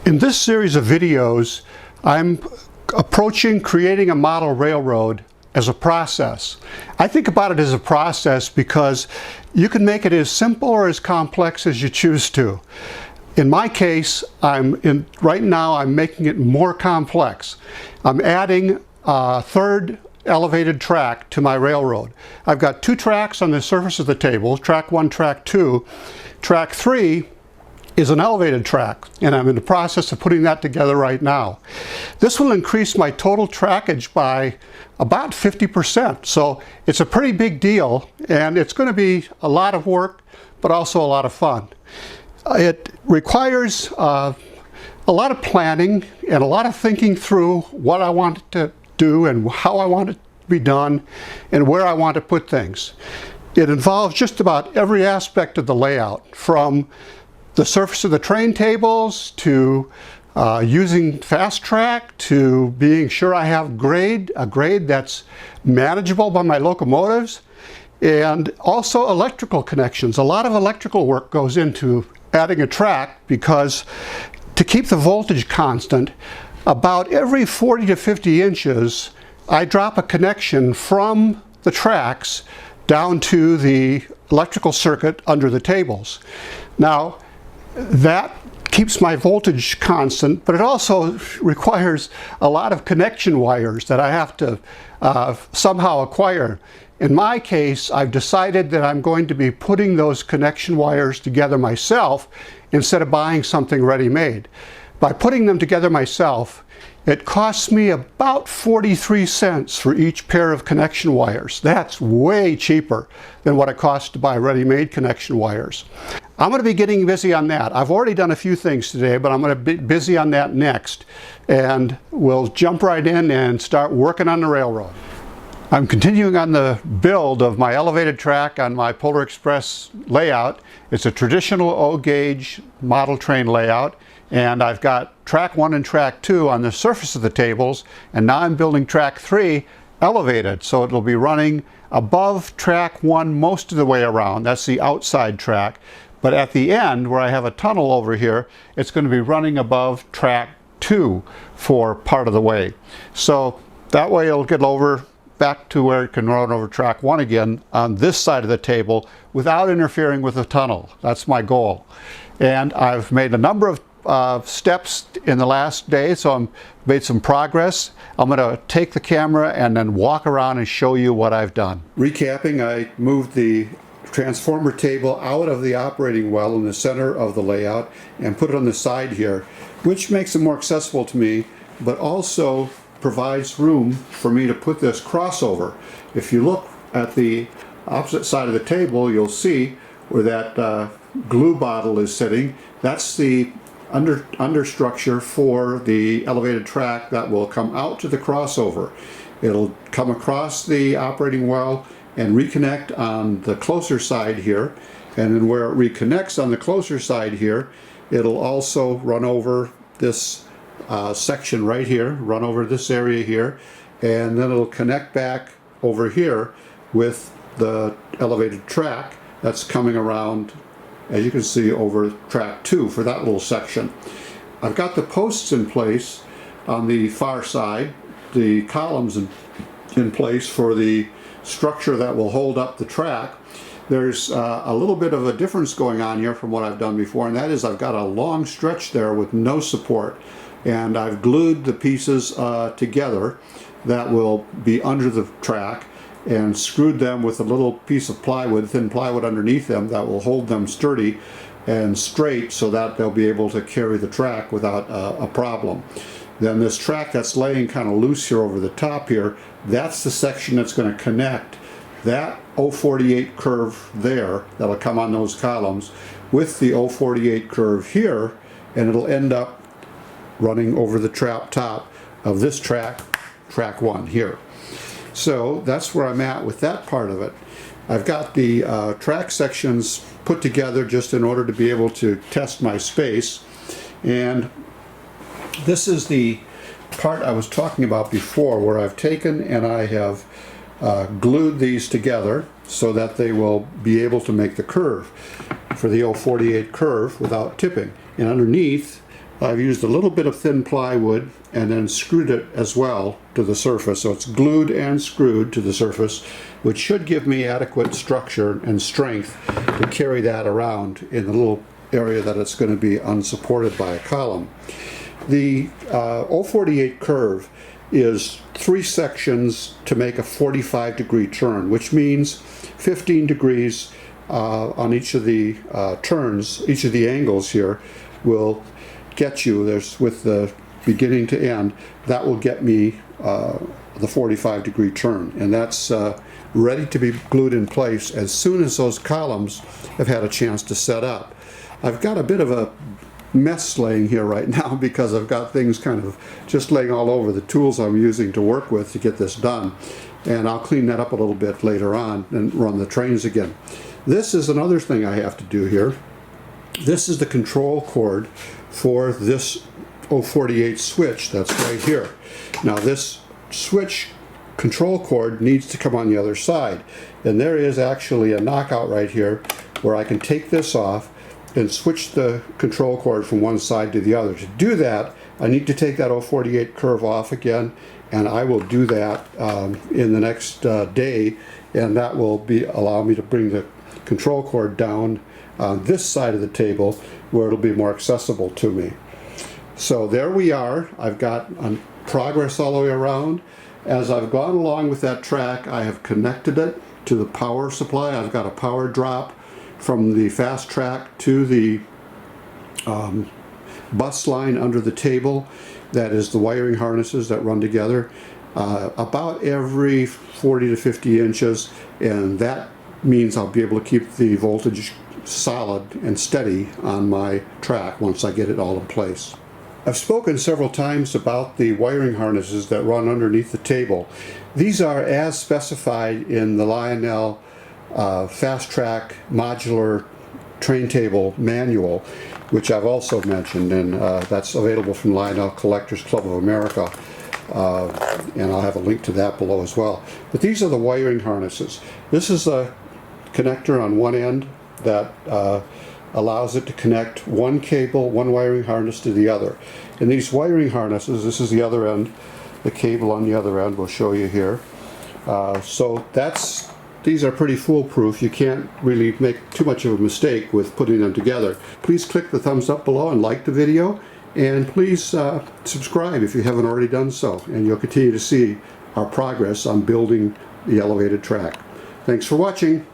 In this series of videos, I'm approaching creating a model railroad as a process. I think about it as a process because you can make it as simple or as complex as you choose to. In my case, right now I'm making it more complex. I'm adding a third elevated track to my railroad. I've got two tracks on the surface of the table, track 1, track 2. Track 3 is an elevated track, and I'm in the process of putting that together right now. This will increase my total trackage by about 50%, so it's a pretty big deal, and it's going to be a lot of work, but also a lot of fun. It requires a lot of planning and a lot of thinking through what I want to do and how I want it to be done and where I want to put things. It involves just about every aspect of the layout, from the surface of the train tables to using fast track to being sure I have a grade that's manageable by my locomotives, and also electrical connections. A lot of electrical work goes into adding a track because to keep the voltage constant, about every 40 to 50 inches I drop a connection from the tracks down to the electrical circuit under the tables. Now, that keeps my voltage constant, but it also requires a lot of connection wires that I have to somehow acquire. In my case, I've decided that I'm going to be putting those connection wires together myself instead of buying something ready-made. By putting them together myself, it costs me about 43 cents for each pair of connection wires. That's way cheaper than what it costs to buy ready-made connection wires. I'm going to be getting busy on that. I've already done a few things today, but I'm going to be busy on that next. And we'll jump right in and start working on the railroad. I'm continuing on the build of my elevated track on my Polar Express layout. It's a traditional O-gauge model train layout, and I've got track 1 and track 2 on the surface of the tables, and now I'm building track 3 elevated, so it'll be running above track 1 most of the way around. That's the outside track. But at the end, where I have a tunnel over here, it's going to be running above track 2 for part of the way. So that way it'll get over back to where it can run over track 1 again on this side of the table without interfering with the tunnel. That's my goal. And I've made a number of steps in the last day, so I've made some progress. I'm going to take the camera and then walk around and show you what I've done. Recapping, I moved the transformer table out of the operating well in the center of the layout and put it on the side here, which makes it more accessible to me, but also provides room for me to put this crossover. If you look at the opposite side of the table, you'll see where that glue bottle is sitting. That's the understructure for the elevated track that will come out to the crossover. It'll come across the operating well and reconnect on the closer side here, and then where it reconnects on the closer side here, it'll also run over this section right here, run over this area here, and then it'll connect back over here with the elevated track that's coming around, as you can see, over track 2 for that little section. I've got the posts in place on the far side, the columns in place for the structure that will hold up the track. There's a little bit of a difference going on here from what I've done before, and that is I've got a long stretch there with no support, and I've glued the pieces together that will be under the track and screwed them with a little piece of plywood, thin plywood underneath them that will hold them sturdy and straight so that they'll be able to carry the track without a problem. Then this track that's laying kind of loose here over the top here, that's the section that's going to connect that 048 curve there that'll come on those columns with the 048 curve here, and it'll end up running over the top of this track 1 here. So that's where I'm at with that part of it. I've got the track sections put together just in order to be able to test my space, and this is the part I was talking about before, where I've taken and I have glued these together so that they will be able to make the curve for the 048 curve without tipping. And underneath I've used a little bit of thin plywood and then screwed it as well to the surface. So it's glued and screwed to the surface, which should give me adequate structure and strength to carry that around in the little area that it's going to be unsupported by a column. The 048 curve is 3 sections to make a 45-degree turn, which means 15 degrees on each of the turns. Each of the angles here will get you, there's with the beginning to end, that will get me the 45-degree turn, and that's ready to be glued in place as soon as those columns have had a chance to set up. I've got a bit of a mess laying here right now because I've got things kind of just laying all over the tools I'm using to work with to get this done, and I'll clean that up a little bit later on and run the trains again. This is another thing I have to do here. This is the control cord for this 048 switch that's right here. Now this switch control cord needs to come on the other side, and there is actually a knockout right here where I can take this off and switch the control cord from one side to the other. To do that, I need to take that 048 curve off again, and I will do that in the next day, and that will allow me to bring the control cord down on this side of the table where it'll be more accessible to me. So there we are. I've got progress all the way around. As I've gone along with that track, I have connected it to the power supply. I've got a power drop from the fast track to the bus line under the table. That is the wiring harnesses that run together about every 40 to 50 inches, and that means I'll be able to keep the voltage solid and steady on my track once I get it all in place. I've spoken several times about the wiring harnesses that run underneath the table. These are as specified in the Lionel Fast Track Modular Train Table Manual, which I've also mentioned, and that's available from Lionel Collectors Club of America, and I'll have a link to that below as well. But these are the wiring harnesses. This is a connector on one end that allows it to connect one cable, one wiring harness to the other. And these wiring harnesses, this is the other end, the cable on the other end, we'll show you here. So these are pretty foolproof. You can't really make too much of a mistake with putting them together. Please click the thumbs up below and like the video, and please subscribe if you haven't already done so, and you'll continue to see our progress on building the elevated track. Thanks for watching.